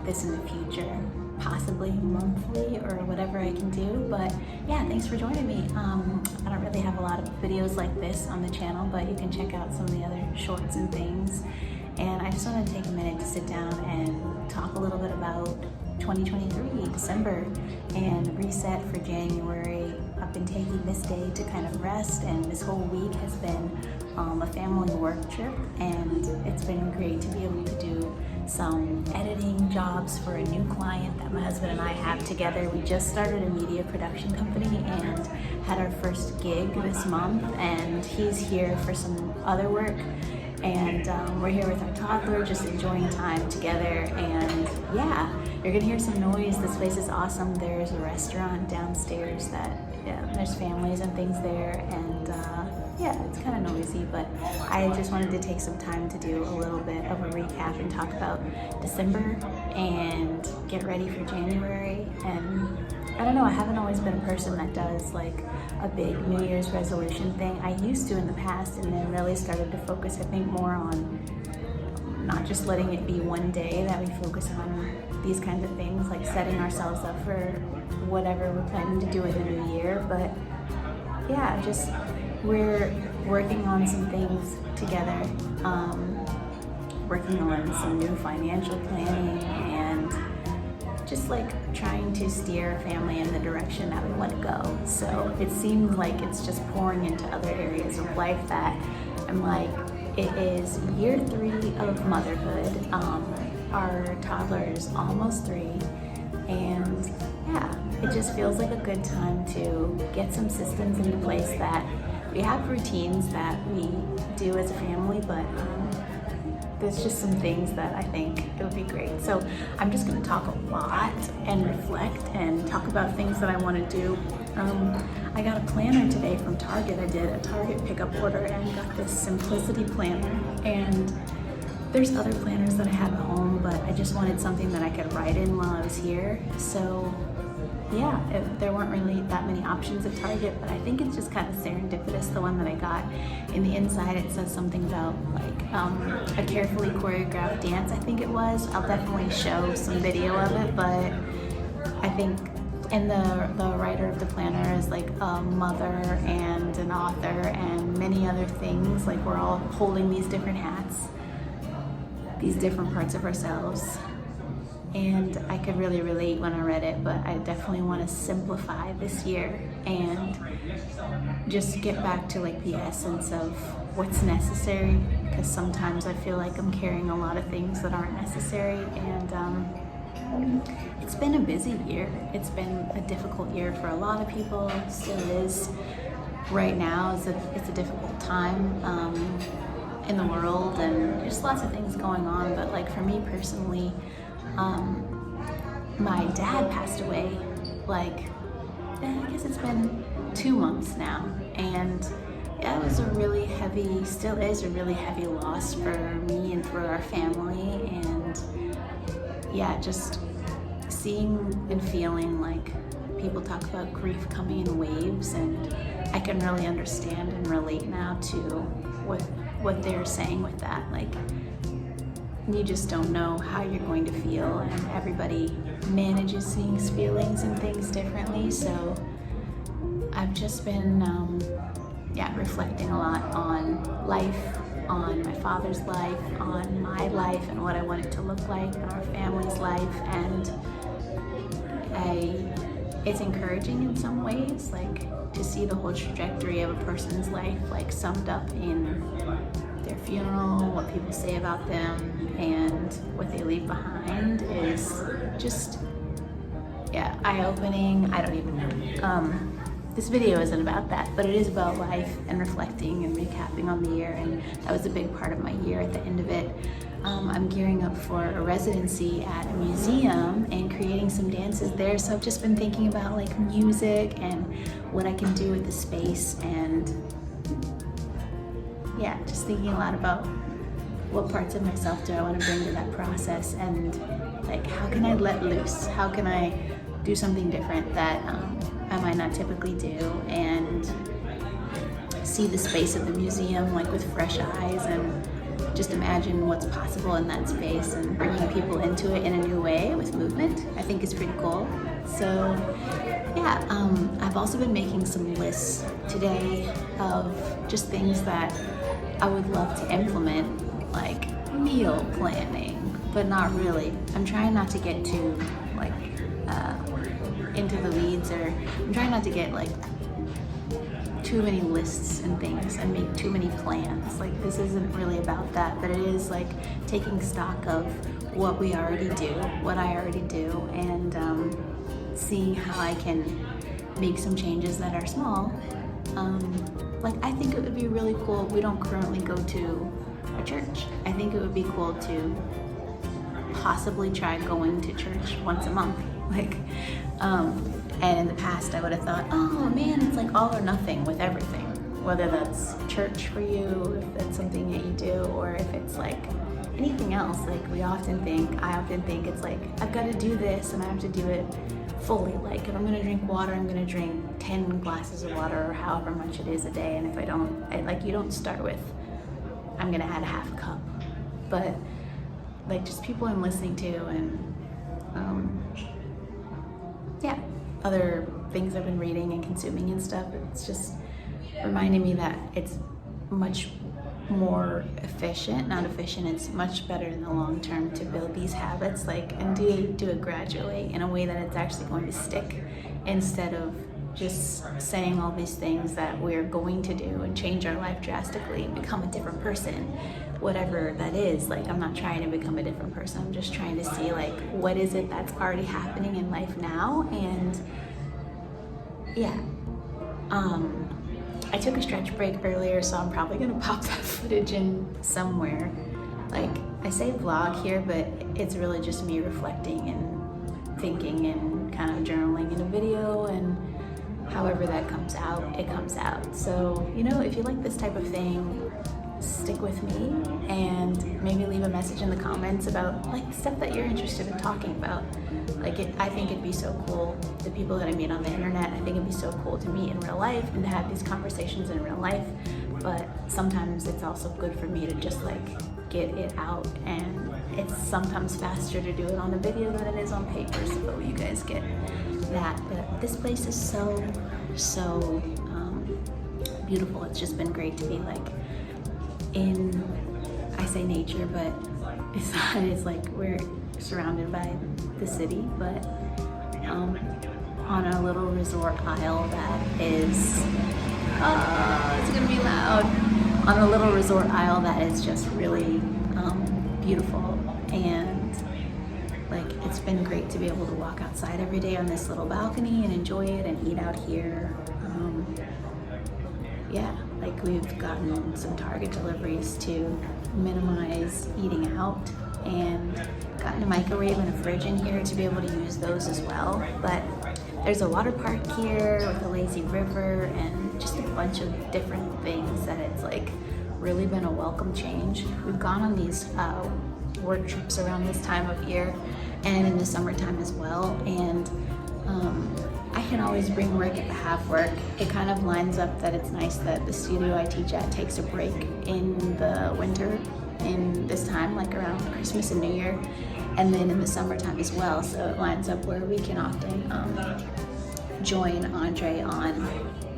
about this in the future, possibly monthly or whatever I can do. But yeah, thanks for joining me. I don't really have a lot of videos like this on the channel, but you can check out some of the other shorts and things. And I just wanted to take a minute to sit down and talk a little bit about 2023, December, and reset for January. I've been taking this day to kind of rest, and this whole week has been a family work trip, and it's been great to be able to do some editing jobs for a new client that my husband and I have together. We just started a media production company and had our first gig this month, and he's here for some other work. And we're here with our toddler, just enjoying time together. And yeah, you're gonna hear some noise. This place is awesome. There's a restaurant downstairs that, there's families and things there. And yeah, it's kind of noisy, but I just wanted to take some time to do a little bit of a recap and talk about December and get ready for January. And I don't know, I haven't always been a person that does like a big New Year's resolution thing. I used to in the past, and then really started to focus, I think, more on not just letting it be one day, that we focus on these kinds of things, like setting ourselves up for whatever we're planning to do in the new year. But yeah, just we're working on some things together, working on some new financial planning, and just like trying to steer a family in the direction that we want to go. So it seems like it's just pouring into other areas of life that I'm like, it is year 3 of motherhood. Our toddler is almost 3, and yeah, it just feels like a good time to get some systems into place. That we have routines that we do as a family, but there's just some things that I think it would be great. So I'm just gonna talk a lot and reflect and talk about things that I wanna do. I got a planner today from Target. I did a Target pickup order and got this Simplicity planner. And there's other planners that I have at home, but I just wanted something that I could write in while I was here. So yeah, there weren't really that many options at Target, but I think it's just kind of serendipitous, the one that I got. In the inside, it says something about like a carefully choreographed dance, I think it was. I'll definitely show some video of it, but I think, and the writer of the planner is like a mother and an author and many other things. Like, we're all holding these different hats, these different parts of ourselves. And I could really relate when I read it, but I definitely want to simplify this year and just get back to like the essence of what's necessary, because sometimes I feel like I'm carrying a lot of things that aren't necessary. And it's been a busy year. It's been a difficult year for a lot of people. Still is right now. It's a difficult time in the world, and there's lots of things going on. But like for me personally, my dad passed away, like, I guess it's been 2 months now, and yeah, it was a really heavy, still is a really heavy loss for me and for our family. And yeah, just seeing and feeling like people talk about grief coming in waves, and I can really understand and relate now to what they're saying with that. Like, you just don't know how you're going to feel, and everybody manages these feelings and things differently. So I've just been reflecting a lot on life, on my father's life, on my life, and what I want it to look like, and our family's life. And it's encouraging in some ways, like to see the whole trajectory of a person's life like summed up in their funeral, what people say about them, and what they leave behind is just, yeah, eye-opening. I don't even know. This video isn't about that, but it is about life and reflecting and recapping on the year, and that was a big part of my year at the end of it. I'm gearing up for a residency at a museum and creating some dances there, so I've just been thinking about like music and what I can do with the space, and yeah, just thinking a lot about what parts of myself do I want to bring to that process, and like how can I let loose? How can I do something different that I might not typically do, and see the space of the museum like with fresh eyes, and just imagine what's possible in that space and bringing people into it in a new way with movement, I think is pretty cool. So yeah, I've also been making some lists today of just things that I would love to implement, like meal planning, but not really. I'm trying not to get too like into the weeds, or I'm trying not to get like too many lists and things and make too many plans. Like, this isn't really about that, but it is like taking stock of what we already do, what I already do, and seeing how I can make some changes that are small. Like, I think it would be really cool. We don't currently go to a church. I think it would be cool to possibly try going to church once a month. Like, and in the past I would have thought, oh man, it's like all or nothing with everything. Whether that's church for you, if that's something that you do, or if it's like anything else. Like, I often think it's like, I've got to do this and I have to do it fully. Like, if I'm gonna drink water, I'm gonna drink 10 glasses of water, or however much it is a day. And if I don't, like, you don't start with, I'm gonna add a half a cup. But like, just people I'm listening to, and yeah, other things I've been reading and consuming and stuff, it's just reminding me that it's much more efficient, not efficient, it's much better in the long term to build these habits, like, and do it gradually in a way that it's actually going to stick, instead of just saying all these things that we're going to do and change our life drastically and become a different person, whatever that is. Like, I'm not trying to become a different person, I'm just trying to see, like, what is it that's already happening in life now. And yeah, I took a stretch break earlier, so I'm probably gonna pop that footage in somewhere. Like, I say vlog here, but it's really just me reflecting and thinking and kind of journaling in a video, and however that comes out, it comes out. So, you know, if you like this type of thing, stick with me and maybe leave a message in the comments about like stuff that you're interested in talking about. Like, I think it'd be so cool, the people that I meet on the internet, I think it'd be so cool to meet in real life and to have these conversations in real life. But sometimes it's also good for me to just like get it out, and it's sometimes faster to do it on a video than it is on paper, so you guys get that. But this place is so beautiful. It's just been great to be like in, I say nature, but it's not, it's like we're surrounded by the city, but on a little resort isle that is, it's gonna be loud, on a little resort isle that is just really beautiful. And like, it's been great to be able to walk outside every day on this little balcony and enjoy it and eat out here. Yeah, like, we've gotten some Target deliveries to minimize eating out, and gotten a microwave and a fridge in here to be able to use those as well. But there's a water park here with a lazy river and just a bunch of different things that it's like really been a welcome change. We've gone on these work trips around this time of year and in the summertime as well, and I can always bring work at the half work. It kind of lines up that it's nice that the studio I teach at takes a break in the winter, in this time, like around Christmas and New Year, and then in the summertime as well. So it lines up where we can often join Andre on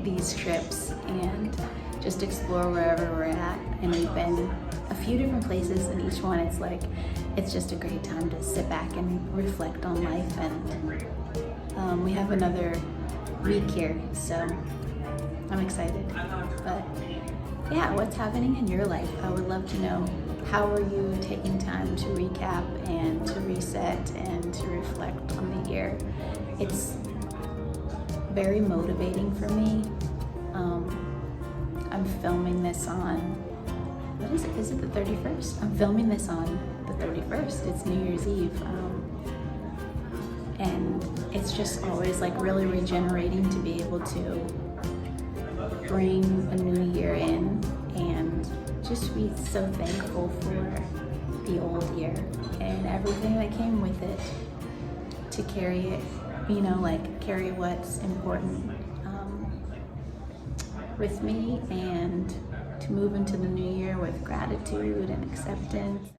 these trips and just explore wherever we're at. And we've been a few different places, and each one it's like, it's just a great time to sit back and reflect on life. And we have another week here, so I'm excited. But yeah, what's happening in your life? I would love to know. How are you taking time to recap and to reset and to reflect on the year? It's very motivating for me. I'm filming this on, what is it? Is it the 31st? I'm filming this on the 31st. It's New Year's Eve. And it's just always like really regenerating to be able to bring a new year in and just be so thankful for the old year and everything that came with it, to carry it, you know, like carry what's important with me, and to move into the new year with gratitude and acceptance.